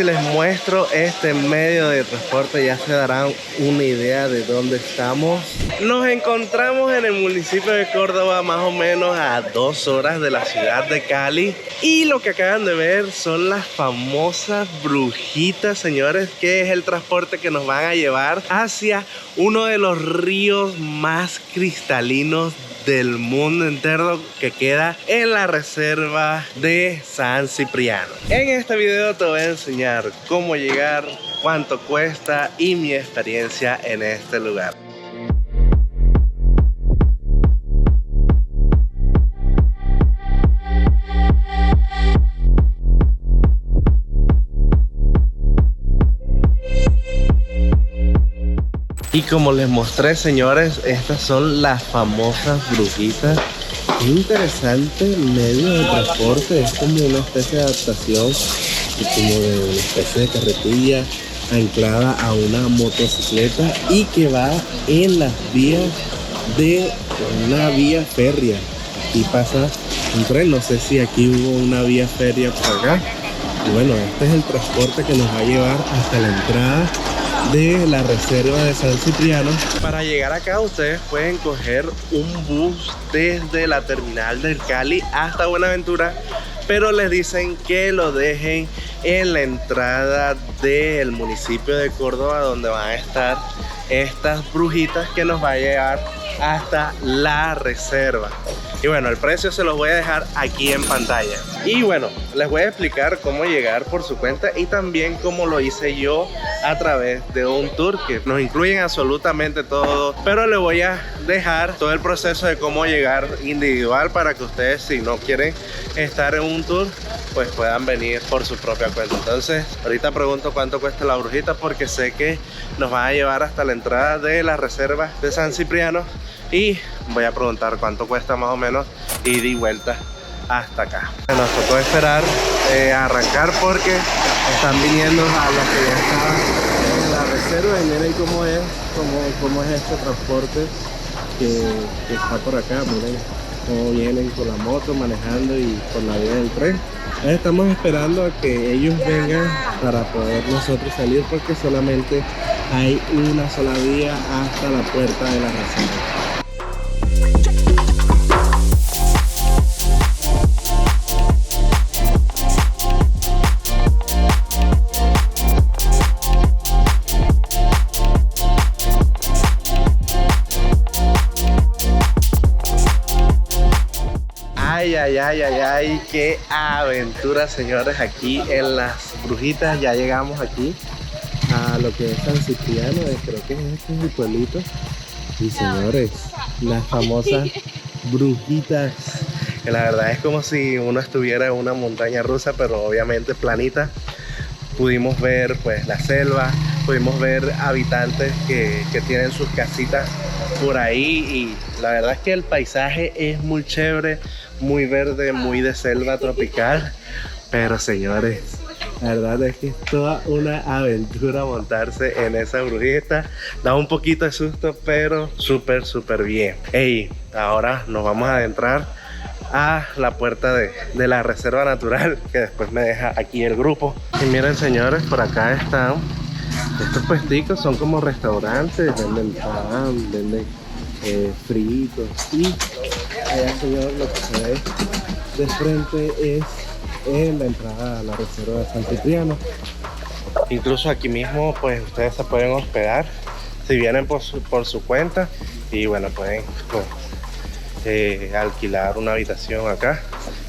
Si les muestro este medio de transporte ya se darán una idea de dónde estamos. Nos encontramos en el municipio de Córdoba, más o menos a 2 horas de la ciudad de Cali. Y lo que acaban de ver son las famosas brujitas, señores, que es el transporte que nos van a llevar hacia uno de los ríos más cristalinos del mundo entero, que queda en la reserva de San Cipriano. En este video te voy a enseñar cómo llegar, cuánto cuesta y mi experiencia en este lugar. Y como les mostré, señores, estas son las famosas brujitas. Qué interesante medio de transporte, es como una especie de adaptación y como de una especie de carretilla anclada a una motocicleta y que va en las vías de una vía férrea. Aquí pasa un tren, no sé si aquí hubo una vía férrea por acá. Y bueno, este es el transporte que nos va a llevar hasta la entrada de la reserva de San Cipriano. Para llegar acá ustedes pueden coger un bus desde la terminal del Cali hasta Buenaventura, pero les dicen que lo dejen en la entrada del municipio de Córdoba, donde van a estar estas brujitas que nos va a llevar hasta la reserva. Y bueno, el precio se los voy a dejar aquí en pantalla. Y bueno, les voy a explicar cómo llegar por su cuenta y también cómo lo hice yo a través de un tour que nos incluyen absolutamente todo, pero les voy a dejar todo el proceso de cómo llegar individual para que ustedes, si no quieren estar en un tour, pues puedan venir por su propia cuenta. Entonces ahorita pregunto cuánto cuesta la brujita, porque sé que nos van a llevar hasta la entrada de la reserva de San Cipriano y voy a preguntar cuánto cuesta más o menos ida y vuelta hasta acá. Nos tocó esperar a arrancar porque están viniendo a los que ya estaban en la reserva y miren cómo es este transporte que está por acá. Miren cómo vienen con la moto manejando y con la vía del tren. Estamos esperando a que ellos vengan para poder nosotros salir, porque solamente hay una sola vía hasta la puerta de la reserva. Ay, qué aventura, señores, aquí en las brujitas. Ya llegamos aquí a lo que es San Cipriano, creo que este es el pueblito. Y señores, las famosas brujitas, que la verdad es como si uno estuviera en una montaña rusa, pero obviamente planita. Pudimos ver pues la selva, pudimos ver habitantes que tienen sus casitas por ahí, y la verdad es que el paisaje es muy chévere, muy verde, muy de selva tropical. Pero señores, la verdad es que es toda una aventura montarse en esa brujita. Da un poquito de susto, pero súper bien. Hey, ahora nos vamos a adentrar a la puerta de la reserva natural, que después me deja aquí el grupo. Y miren, señores, por acá están estos puesticos, son como restaurantes, venden pan, venden fritos. Y allá, señor, lo que se ve de frente es en la entrada a la reserva de San Cipriano. Incluso aquí mismo pues ustedes se pueden hospedar si vienen por su cuenta, y bueno, pueden pues, alquilar una habitación acá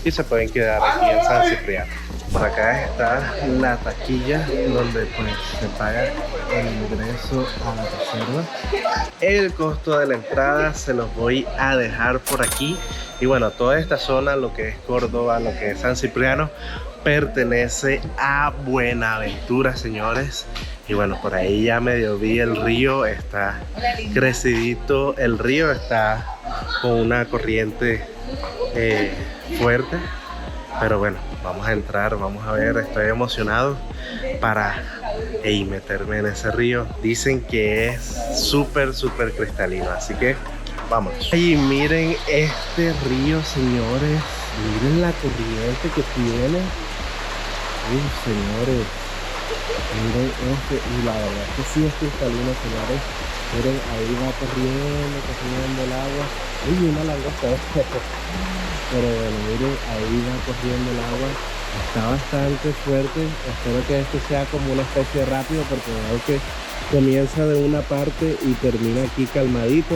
y se pueden quedar aquí en San Cipriano. Por acá está la taquilla donde pues se paga el ingreso a la reserva. El costo de la entrada se los voy a dejar por aquí. Y bueno, toda esta zona, lo que es Córdoba, lo que es San Cipriano, pertenece a Buenaventura, señores. Y bueno, por ahí ya medio vi el río, está crecidito el río, está con una corriente fuerte. Pero bueno, vamos a entrar, vamos a ver, estoy emocionado para meterme en ese río. Dicen que es súper cristalino, así que vámonos. Y miren este río, señores, miren la corriente que tiene. Señores, Miren y la verdad es que sí es cristalino, señores. Miren, ahí va corriendo el agua. Uy, una langosta. Pero bueno, miren, ahí va corriendo el agua. Está bastante fuerte. Espero que esto sea como una especie de rápido, porque veo que comienza de una parte y termina aquí calmadito.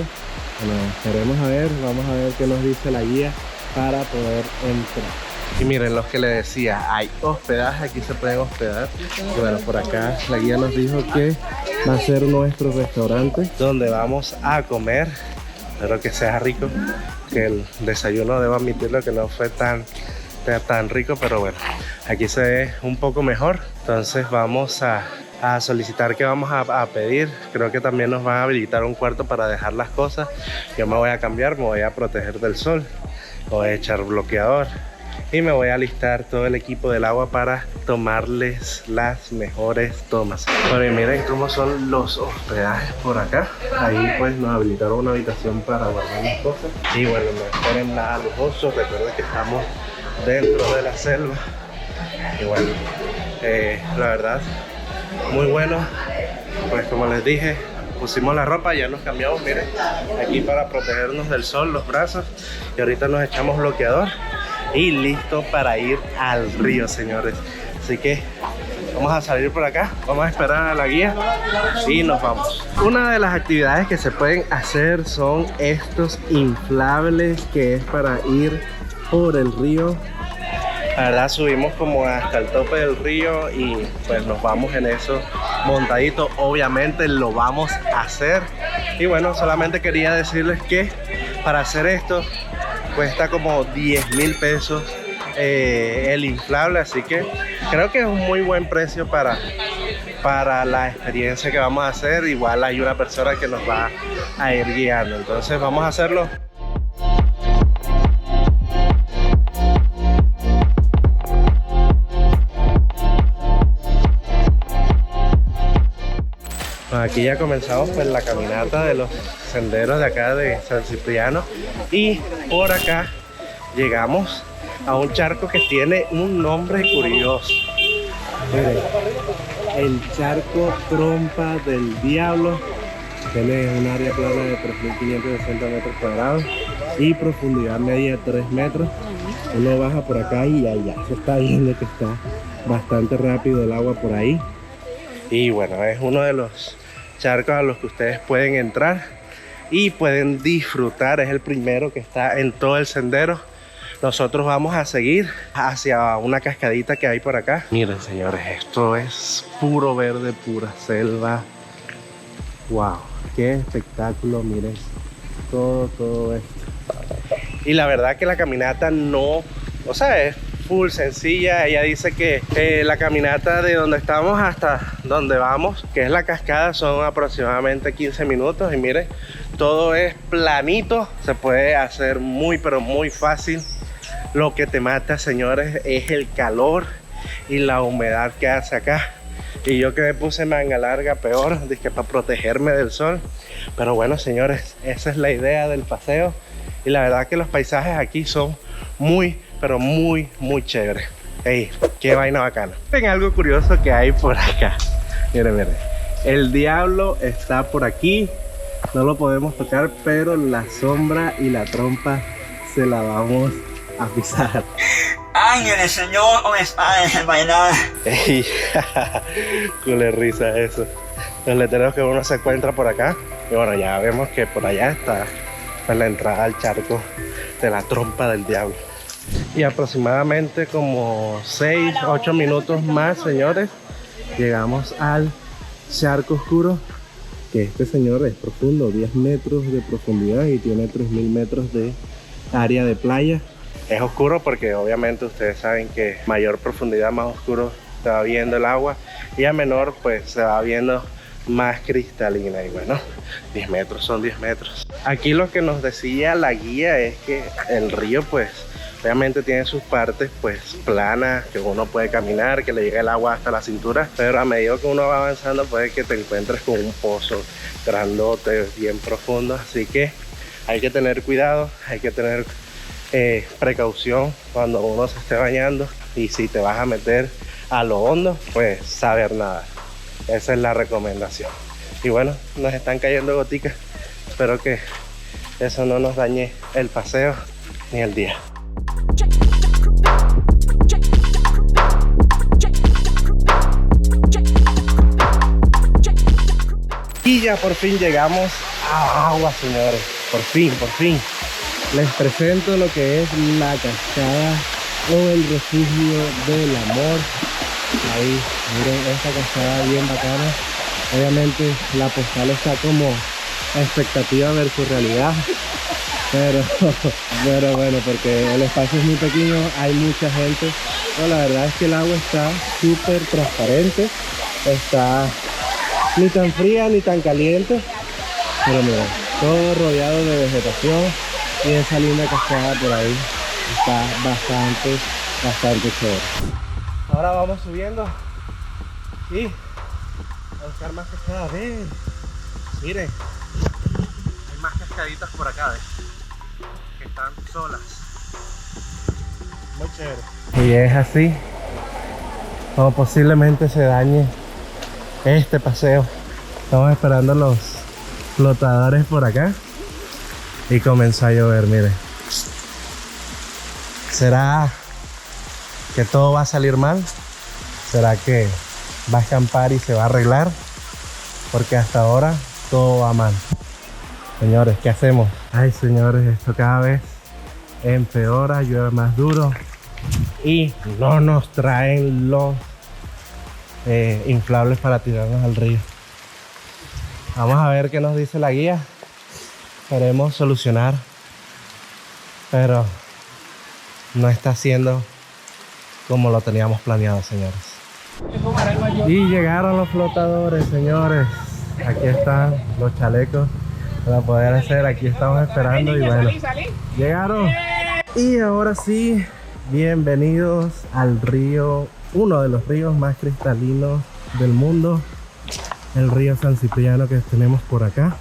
Bueno, esperemos a ver, vamos a ver qué nos dice la guía para poder entrar. Y miren, los que les decía, hay hospedaje, aquí se pueden hospedar. Y bueno, por acá la guía nos dijo que va a ser nuestro restaurante donde vamos a comer. Espero que sea rico, que el desayuno, debo admitirlo, que no fue tan rico, pero bueno, aquí se ve un poco mejor. Entonces vamos a solicitar que vamos a pedir. Creo que también nos van a habilitar un cuarto para dejar las cosas. Yo me voy a cambiar, me voy a proteger del sol, voy a echar bloqueador y me voy a alistar todo el equipo del agua para tomarles las mejores tomas. Bueno, y miren cómo son los hospedajes por acá. Ahí pues nos habilitaron una habitación para guardar las cosas. Y bueno, no esperen nada lujoso. Recuerden que estamos dentro de la selva. Y bueno, la verdad, muy bueno. Pues como les dije, pusimos la ropa, ya nos cambiamos, miren, aquí para protegernos del sol, los brazos. Y ahorita nos echamos bloqueador y listo para ir al río, señores. Así que vamos a salir por acá, vamos a esperar a la guía y nos vamos. Una de las actividades que se pueden hacer son estos inflables, que es para ir por el río. La verdad, subimos como hasta el tope del río y pues nos vamos en eso montadito. Obviamente lo vamos a hacer. Y bueno, solamente quería decirles que para hacer esto cuesta como 10.000 pesos el inflable, así que creo que es un muy buen precio para la experiencia que vamos a hacer. Igual hay una persona que nos va a ir guiando, entonces vamos a hacerlo. Aquí ya comenzamos pues la caminata de los senderos de acá de San Cipriano, y por acá llegamos a un charco que tiene un nombre curioso. Miren, el charco Trompa del Diablo. Tiene un área plana de 3.560 metros cuadrados y profundidad media de 3 metros. Uno baja por acá y ya se está viendo que está bastante rápido el agua por ahí. Y bueno, es uno de los charcos a los que ustedes pueden entrar y pueden disfrutar. Es el primero que está en todo el sendero. Nosotros vamos a seguir hacia una cascadita que hay por acá. Miren, señores, esto es puro verde, pura selva. Wow, qué espectáculo. Miren todo esto. Y la verdad que la caminata no, o sea, es full sencilla. Ella dice que la caminata de donde estamos hasta donde vamos, que es la cascada, son aproximadamente 15 minutos. Y miren, todo es planito, se puede hacer muy pero muy fácil. Lo que te mata, señores, es el calor y la humedad que hace acá. Y yo que me puse manga larga, peor, dije, para protegerme del sol. Pero bueno, señores, esa es la idea del paseo. Y la verdad que los paisajes aquí son muy pero muy chévere. Ey, qué vaina bacana. Ven algo curioso que hay por acá. Miren, el diablo está por aquí. No lo podemos tocar, pero la sombra y la trompa se la vamos a pisar. Ángeles, Señor, ¿dónde está el bailar? Ey, cule risa eso. Los letreros que uno se encuentra por acá. Y bueno, ya vemos que por allá está pues la entrada al charco de la trompa del diablo. Y aproximadamente como 6-8 minutos más, señores, llegamos al charco oscuro, que este, señor, es profundo, 10 metros de profundidad y tiene 3.000 metros de área de playa. Es oscuro porque obviamente ustedes saben que mayor profundidad, más oscuro se va viendo el agua, y a menor pues se va viendo más cristalina. Y bueno, 10 metros son 10 metros. Aquí lo que nos decía la guía es que el río pues obviamente tiene sus partes pues planas, que uno puede caminar, que le llega el agua hasta la cintura, pero a medida que uno va avanzando puede que te encuentres con un pozo grandote, bien profundo. Así que hay que tener cuidado, hay que tener precaución cuando uno se esté bañando. Y si te vas a meter a lo hondo, pues saber nada. Esa es la recomendación. Y bueno, nos están cayendo goticas. Espero que eso no nos dañe el paseo ni el día. Y ya por fin llegamos a agua, señores. Por fin, por fin. Les presento lo que es la cascada o el refugio del amor. Ahí, miren esta cascada bien bacana. Obviamente la postal está como expectativa versus realidad. Pero bueno, porque el espacio es muy pequeño, hay mucha gente. No, la verdad es que el agua está súper transparente. Está ni tan fría ni tan caliente. Pero miren, todo rodeado de vegetación. Y esa linda cascada por ahí está bastante chévere. Ahora vamos subiendo y a buscar más cascadas. Ven, miren, hay más cascaditas por acá, ¿ves? Que están solas. Muy chévere. Y es así como posiblemente se dañe este paseo. Estamos esperando los flotadores por acá. Y comenzó a llover, miren. ¿Será que todo va a salir mal? ¿Será que va a escampar y se va a arreglar? Porque hasta ahora todo va mal. Señores, ¿qué hacemos? Ay, señores, esto cada vez empeora, llueve más duro. Y no nos traen los inflables para tirarnos al río. Vamos a ver qué nos dice la guía. Queremos solucionar, pero no está siendo como lo teníamos planeado, señores. Y llegaron los flotadores, señores. Aquí están los chalecos para poder hacer. Aquí estamos esperando y bueno, llegaron. Y ahora sí, bienvenidos al río, uno de los ríos más cristalinos del mundo, el río San Cipriano que tenemos por acá.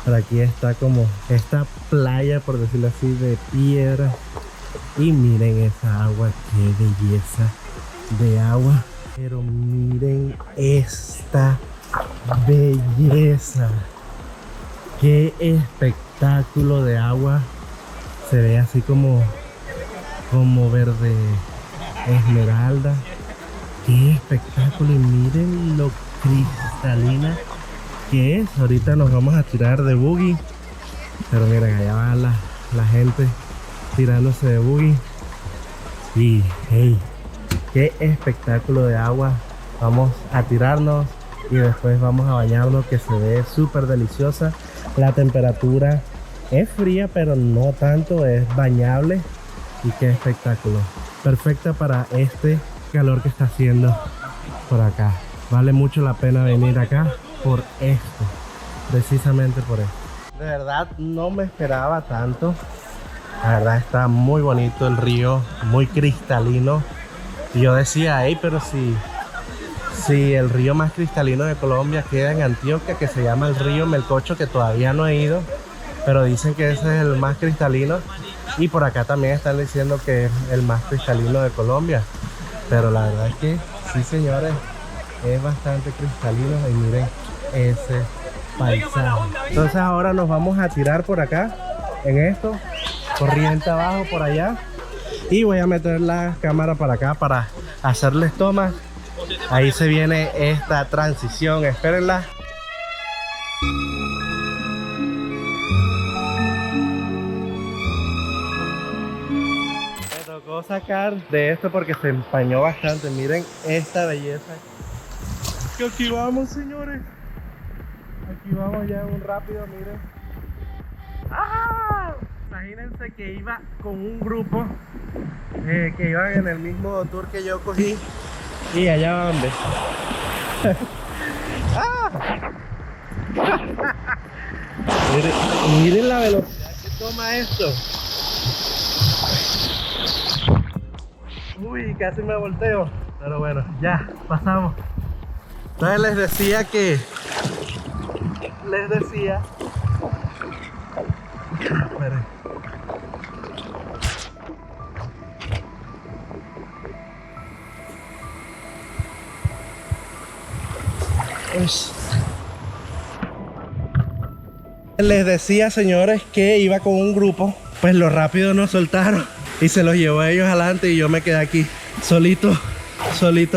Por aquí está como esta playa, por decirlo así, de piedra. Y miren esa agua, qué belleza de agua. Pero miren esta belleza. Qué espectáculo de agua. Se ve así como verde esmeralda. Qué espectáculo. Y miren lo cristalina que es. Ahorita nos vamos a tirar de buggy, pero miren, allá va la gente tirándose de buggy. Y hey, qué espectáculo de agua. Vamos a tirarnos y después vamos a bañarnos, que se ve súper deliciosa. La temperatura es fría, pero no tanto, es bañable. Y qué espectáculo, perfecta para este calor que está haciendo por acá. Vale mucho la pena venir acá por esto, precisamente por esto. De verdad no me esperaba tanto. La verdad está muy bonito el río, muy cristalino. Y yo decía, hey, pero si el río más cristalino de Colombia queda en Antioquia, que se llama el río Melcocho, que todavía no he ido, pero dicen que ese es el más cristalino. Y por acá también están diciendo que es el más cristalino de Colombia. Pero la verdad es que sí, señores, es bastante cristalino. Y miren ese paisaje. Entonces ahora nos vamos a tirar por acá en esto, corriente abajo por allá, y voy a meter la cámara para acá para hacerles tomas. Ahí se viene esta transición, espérenla. Me tocó sacar de esto porque se empañó bastante. Miren esta belleza. Que aquí vamos, señores. Aquí vamos ya en un rápido, miren. ¡Ah! Imagínense que iba con un grupo que iban en el mismo tour que yo cogí. Y allá va donde. ¡Ah! Miren la velocidad que toma esto. Uy, casi me volteo. Pero bueno, ya pasamos. Entonces les decía esperen. Les decía, señores, que iba con un grupo. Pues lo rápido nos soltaron y se los llevó a ellos adelante y yo me quedé aquí solito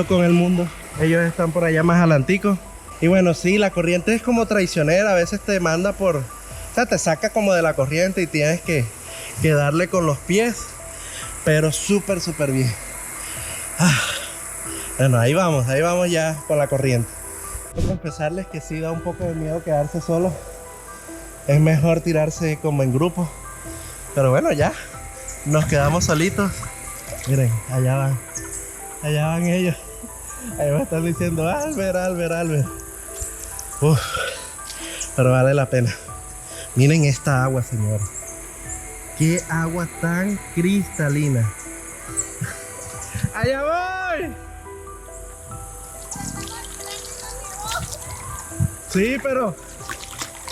con el mundo. Ellos están por allá más adelantico. Y bueno, sí, la corriente es como traicionera. A veces te manda por... O sea, te saca como de la corriente y tienes que darle con los pies. Pero súper bien. Bueno, ahí vamos ya con la corriente. Quiero confesarles que sí da un poco de miedo quedarse solo. Es mejor tirarse como en grupo. Pero bueno, ya nos quedamos solitos. Miren, allá van ellos. Ahí me están diciendo Albert. Uf, pero vale la pena. Miren esta agua, señores. Qué agua tan cristalina. ¡Allá voy! Sí, pero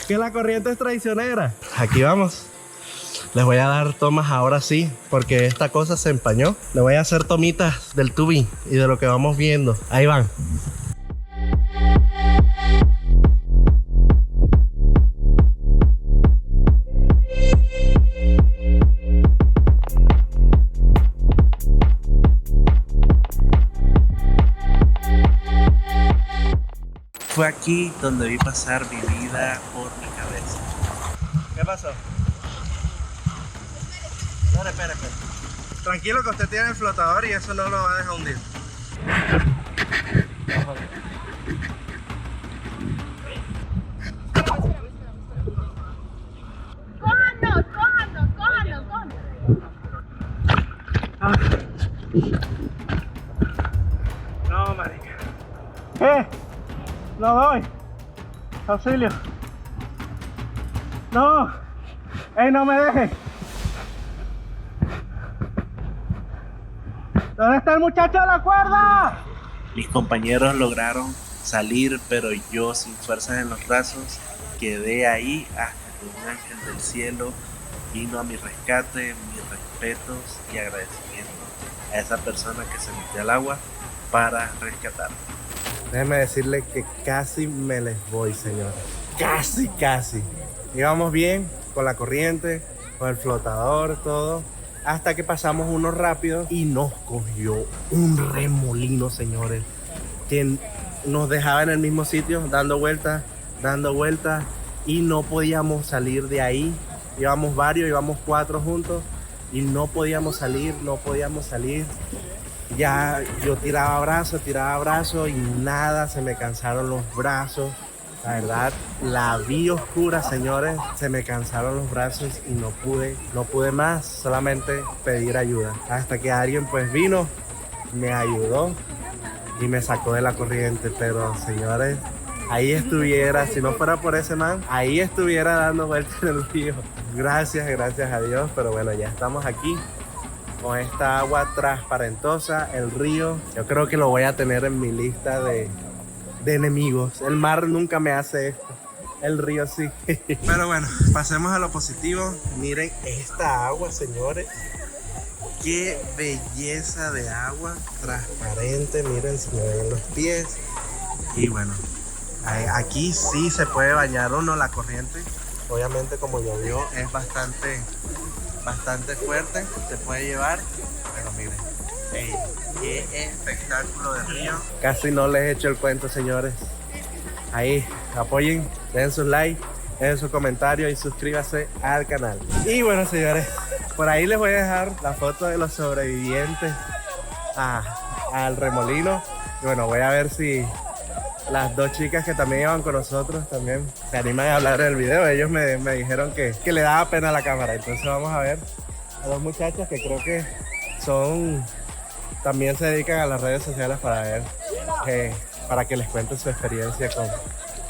que la corriente es traicionera. Aquí vamos. Les voy a dar tomas ahora sí, porque esta cosa se empañó. Le voy a hacer tomitas del tubing y de lo que vamos viendo. Ahí van. Fue aquí donde vi pasar mi vida por mi cabeza. ¿Qué pasó? Espera. Tranquilo que usted tiene el flotador y eso no lo va a dejar hundir. No, marica. Lo doy. Auxilio. No. No me dejes. ¿Dónde está el muchacho de la cuerda? Mis compañeros lograron salir, pero yo sin fuerzas en los brazos quedé ahí hasta que un ángel del cielo vino a mi rescate. Mis respetos y agradecimientos a esa persona que se metió al agua para rescatarme. Déjenme decirles que casi me les voy, señores. Casi. Íbamos bien con la corriente, con el flotador, todo. Hasta que pasamos uno rápido y nos cogió un remolino, señores, que nos dejaba en el mismo sitio, dando vueltas, y no podíamos salir de ahí. Íbamos 4 juntos y no podíamos salir. Ya yo tiraba brazos y nada, se me cansaron los brazos. La verdad, la vi oscura, señores. Se me cansaron los brazos y no pude más, solamente pedir ayuda. Hasta que alguien pues vino, me ayudó y me sacó de la corriente. Pero, señores, ahí estuviera, si no fuera por ese man, ahí estuviera dando vueltas en el río. Gracias a Dios, pero bueno, ya estamos aquí con esta agua transparentosa, el río. Yo creo que lo voy a tener en mi lista de enemigos. El mar nunca me hace esto, el río sí. Pero bueno, pasemos a lo positivo. Miren esta agua, señores. Qué belleza de agua, transparente. Miren, se me ven los pies. Y bueno, aquí sí se puede bañar uno. La corriente, obviamente, como llovió, es bastante fuerte. Se puede llevar, pero miren, qué espectáculo de río. Casi no les he hecho el cuento, señores. Ahí, apoyen, den sus likes, den sus comentarios y suscríbase al canal. Y bueno, señores, por ahí les voy a dejar la foto de los sobrevivientes al remolino. Y bueno, voy a ver si las 2 chicas que también iban con nosotros también se animan a hablar en el video. Ellos me dijeron que le daba pena la cámara. Entonces vamos a ver a 2 muchachas que creo que también se dedican a las redes sociales para que les cuenten su experiencia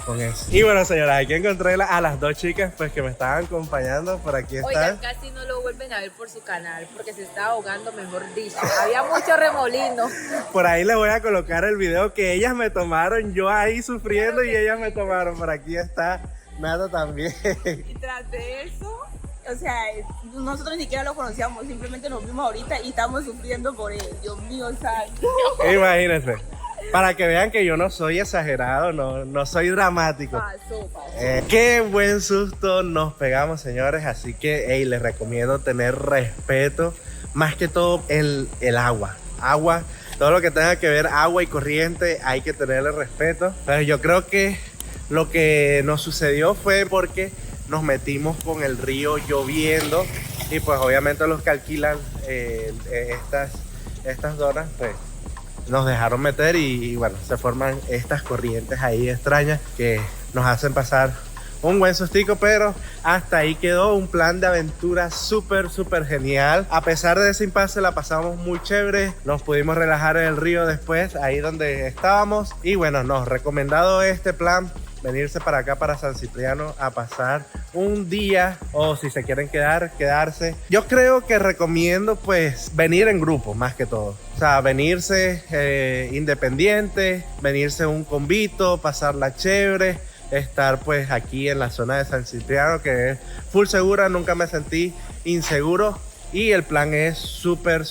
con eso. Y bueno, señoras, aquí encontré a las 2 chicas pues que me estaban acompañando. Por aquí están. Oigan, casi no lo vuelven a ver por su canal porque se estaba ahogando, mejor dicho. Había mucho remolino. Por ahí les voy a colocar el video que ellas me tomaron, yo ahí sufriendo y ellas me tomaron. Por aquí está Nata también. Y tras de eso, o sea, nosotros ni siquiera lo conocíamos, simplemente nos vimos ahorita y estamos sufriendo por él. Dios mío, santo. Imagínense. Para que vean que yo no soy exagerado, no soy dramático. Pasó. Qué buen susto nos pegamos, señores. Así que, hey, les recomiendo tener respeto. Más que todo el agua. Todo lo que tenga que ver agua y corriente, hay que tenerle respeto. Pero yo creo que lo que nos sucedió fue porque nos metimos con el río lloviendo. Y pues obviamente los que alquilan estas zonas, pues nos dejaron meter y bueno, se forman estas corrientes ahí extrañas que nos hacen pasar un buen sustico, pero hasta ahí quedó un plan de aventura súper genial. A pesar de ese impasse la pasamos muy chévere, nos pudimos relajar en el río después, ahí donde estábamos. Y bueno, nos recomendado este plan, venirse para acá, para San Cipriano, a pasar un día, o si se quieren quedarse. Yo creo que recomiendo pues venir en grupo más que todo. O sea, venirse independiente, venirse un convito, pasarla chévere, estar pues aquí en la zona de San Cipriano, que es full segura, nunca me sentí inseguro. Y el plan es súper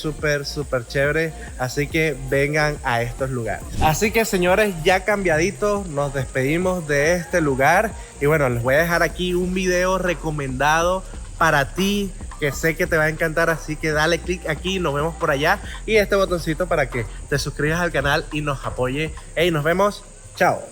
chévere, así que vengan a estos lugares. Así que, señores, ya cambiaditos, nos despedimos de este lugar. Y bueno, les voy a dejar aquí un video recomendado para ti, que sé que te va a encantar, así que dale click aquí, nos vemos por allá. Y este botoncito para que te suscribas al canal y nos apoye. Hey, nos vemos, chao.